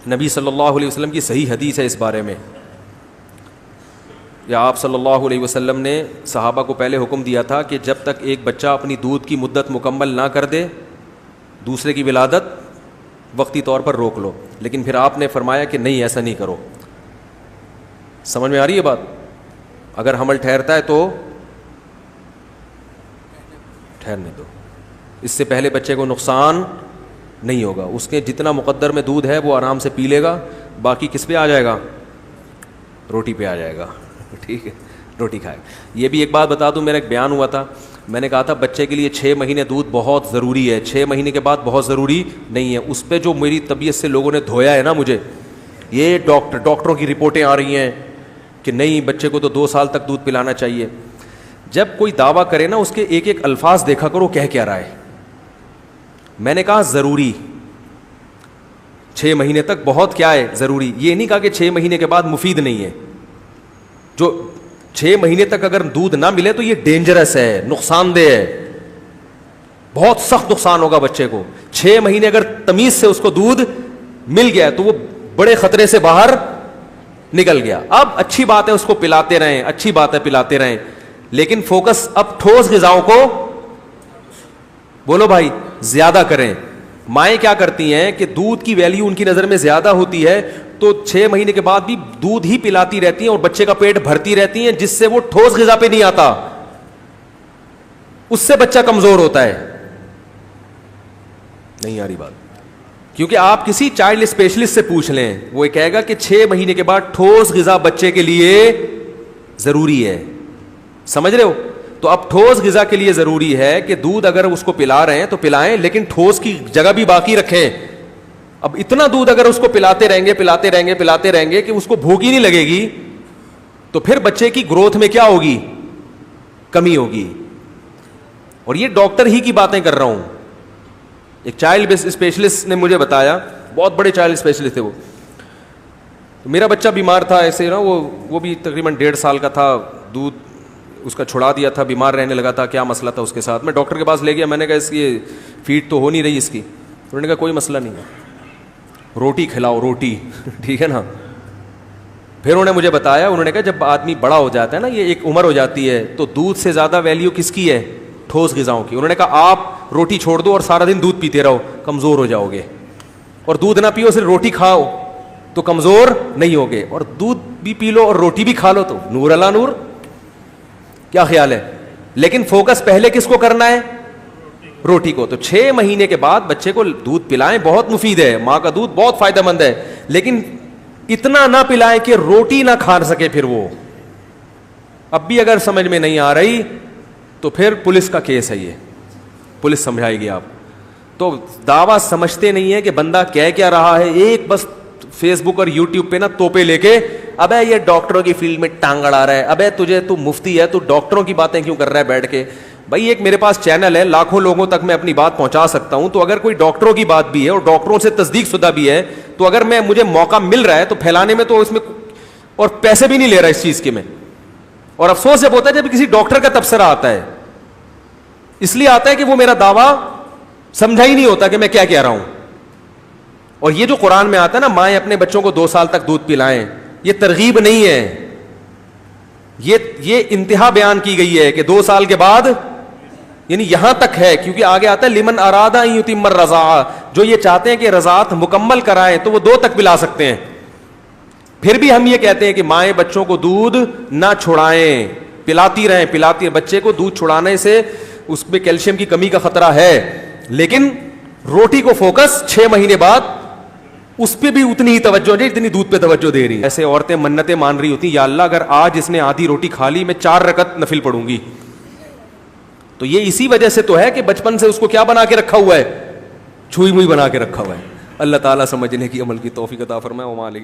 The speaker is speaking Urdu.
نبی صلی اللہ علیہ وسلم کی صحیح حدیث ہے اس بارے میں، یا آپ صلی اللہ علیہ وسلم نے صحابہ کو پہلے حکم دیا تھا کہ جب تک ایک بچہ اپنی دودھ کی مدت مکمل نہ کر دے دوسرے کی ولادت وقتی طور پر روک لو، لیکن پھر آپ نے فرمایا کہ نہیں، ایسا نہیں کرو۔ سمجھ میں آ رہی ہے بات؟ اگر حمل ٹھہرتا ہے تو ٹھہرنے دو، اس سے پہلے بچے کو نقصان نہیں ہوگا، اس کے جتنا مقدر میں دودھ ہے وہ آرام سے پی لے گا، باقی کس پہ آ جائے گا؟ روٹی پہ آ جائے گا، ٹھیک ہے، روٹی کھائے گا۔ یہ بھی ایک بات بتا دوں، میرا ایک بیان ہوا تھا، میں نے کہا تھا بچے کے لیے 6 مہینے دودھ بہت ضروری ہے، 6 مہینے کے بعد بہت ضروری نہیں ہے۔ اس پہ جو میری طبیعت سے لوگوں نے دھویا ہے نا مجھے، یہ ڈاکٹروں کی رپورٹیں آ رہی ہیں کہ نہیں بچے کو تو 2 سال تک دودھ پلانا چاہیے۔ جب کوئی دعویٰ کرے نا اس کے ایک ایک الفاظ دیکھا کرو کہہ کیا رہا ہے۔ میں نے کہا ضروری 6 مہینے تک بہت کیا ہے ضروری، یہ نہیں کہا کہ 6 مہینے کے بعد مفید نہیں ہے۔ جو 6 مہینے تک اگر دودھ نہ ملے تو یہ ڈینجرس ہے، نقصان دہ ہے، بہت سخت نقصان ہوگا بچے کو۔ 6 مہینے اگر تمیز سے اس کو دودھ مل گیا تو وہ بڑے خطرے سے باہر نکل گیا۔ اب اچھی بات ہے اس کو پلاتے رہیں، اچھی بات ہے پلاتے رہیں، لیکن فوکس اب ٹھوس غذاؤں کو بولو بھائی زیادہ کریں۔ مائیں کیا کرتی ہیں کہ دودھ کی ویلیو ان کی نظر میں زیادہ ہوتی ہے تو 6 مہینے کے بعد بھی دودھ ہی پلاتی رہتی ہیں اور بچے کا پیٹ بھرتی رہتی ہیں، جس سے وہ ٹھوس غذا پہ نہیں آتا، اس سے بچہ کمزور ہوتا ہے۔ نہیں آ رہی بات؟ کیونکہ آپ کسی چائلڈ اسپیشلسٹ سے پوچھ لیں، وہ کہے گا کہ 6 مہینے کے بعد ٹھوس غذا بچے کے لیے ضروری ہے۔ سمجھ رہے ہو؟ تو اب ٹھوس غذا کے لیے ضروری ہے کہ دودھ اگر اس کو پلا رہے ہیں تو پلائیں، لیکن ٹھوس کی جگہ بھی باقی رکھیں۔ اب اتنا دودھ اگر اس کو پلاتے رہیں گے کہ اس کو بھوک ہی نہیں لگے گی تو پھر بچے کی گروتھ میں کیا ہوگی؟ کمی ہوگی۔ اور یہ ڈاکٹر ہی کی باتیں کر رہا ہوں، ایک چائلڈ اسپیشلسٹ نے مجھے بتایا، بہت بڑے چائلڈ اسپیشلسٹ تھے وہ۔ میرا بچہ بیمار تھا ایسے نا، وہ بھی تقریباً 1.5 سال کا تھا، دودھ اس کا چھڑا دیا تھا، بیمار رہنے لگا تھا، کیا مسئلہ تھا اس کے ساتھ۔ میں ڈاکٹر کے پاس لے گیا، میں نے کہا اس کی فیڈ تو ہو نہیں رہی اس کی۔ انہوں نے کہا کوئی مسئلہ نہیں ہے، روٹی کھلاؤ، روٹی ٹھیک ہے نا۔ پھر انہوں نے مجھے بتایا، انہوں نے کہا جب آدمی بڑا ہو جاتا ہے نا، یہ ایک عمر ہو جاتی ہے، تو دودھ سے زیادہ ویلیو کس کی ہے؟ ٹھوس غذاؤں کی۔ انہوں نے کہا آپ روٹی چھوڑ دو اور سارا دن دودھ پیتے رہو، کمزور ہو جاؤ گے، اور دودھ نہ پیو صرف روٹی کھاؤ تو کمزور نہیں ہوگے، اور دودھ بھی پی لو اور روٹی بھی کھا لو تو نور اللہ نور۔ کیا خیال ہے؟ لیکن فوکس پہلے کس کو کرنا ہے؟ روٹی کو۔ تو 6 مہینے کے بعد بچے کو دودھ پلائیں، بہت مفید ہے، ماں کا دودھ بہت فائدہ مند ہے، لیکن اتنا نہ پلائیں کہ روٹی نہ کھا سکے پھر وہ۔ اب بھی اگر سمجھ میں نہیں آ رہی تو پھر پولیس کا کیس ہے، یہ پولیس سمجھائے گی آپ۔ تو دعویٰ سمجھتے نہیں ہے کہ بندہ کہہ کیا رہا ہے، ایک بس فیس بک اور یوٹیوب پہ نا توپے لے کے، ابے یہ ڈاکٹروں کی فیلڈ میں ٹانگ اڑا رہا ہے، ابے تو مفتی ہے، تو ڈاکٹروں کی باتیں کیوں کر رہا ہے بیٹھ کے؟ بھائی ایک میرے پاس چینل ہے، لاکھوں لوگوں تک میں اپنی بات پہنچا سکتا ہوں، تو اگر کوئی ڈاکٹروں کی بات بھی ہے اور ڈاکٹروں سے تصدیق شدہ بھی ہے، تو اگر مجھے موقع مل رہا ہے تو پھیلانے میں، تو اس میں اور پیسے بھی نہیں لے رہا اس چیز کے میں۔ اور افسوس جب ہوتا ہے جب کسی ڈاکٹر کا تبصرہ آتا ہے، اس لیے آتا ہے کہ وہ میرا دعویٰ سمجھا ہی نہیں ہوتا کہ میں کیا کہہ رہا ہوں۔ اور یہ جو قرآن میں آتا ہے نا، مائیں اپنے بچوں کو 2 سال تک دودھ پلائیں، یہ ترغیب نہیں ہے، یہ انتہا بیان کی گئی ہے کہ 2 سال کے بعد، یعنی یہاں تک ہے، کیونکہ آگے آتا ہے لمن اراد ان یتم الرضاعہ، جو یہ چاہتے ہیں کہ رضاعت مکمل کرائیں تو وہ 2 تک پلا سکتے ہیں۔ پھر بھی ہم یہ کہتے ہیں کہ مائیں بچوں کو دودھ نہ چھڑائیں، پلاتی رہیں۔ بچے کو دودھ چھڑانے سے اس میں کیلشیم کی کمی کا خطرہ ہے، لیکن روٹی کو فوکس 6 مہینے بعد اس پہ بھی اتنی ہی توجہ دے جتنی دودھ پہ توجہ دے رہی ہیں۔ ایسے عورتیں منتیں مان رہی ہوتی ہیں، یا اللہ اگر آج اس نے آدھی روٹی کھا لی میں 4 رکعت نفل پڑھوں گی۔ تو یہ اسی وجہ سے تو ہے کہ بچپن سے اس کو کیا بنا کے رکھا ہوا ہے؟ چھوئی موئی بنا کے رکھا ہوا ہے۔ اللہ تعالیٰ سمجھنے کی عمل کی توفیق عطا فرمائے۔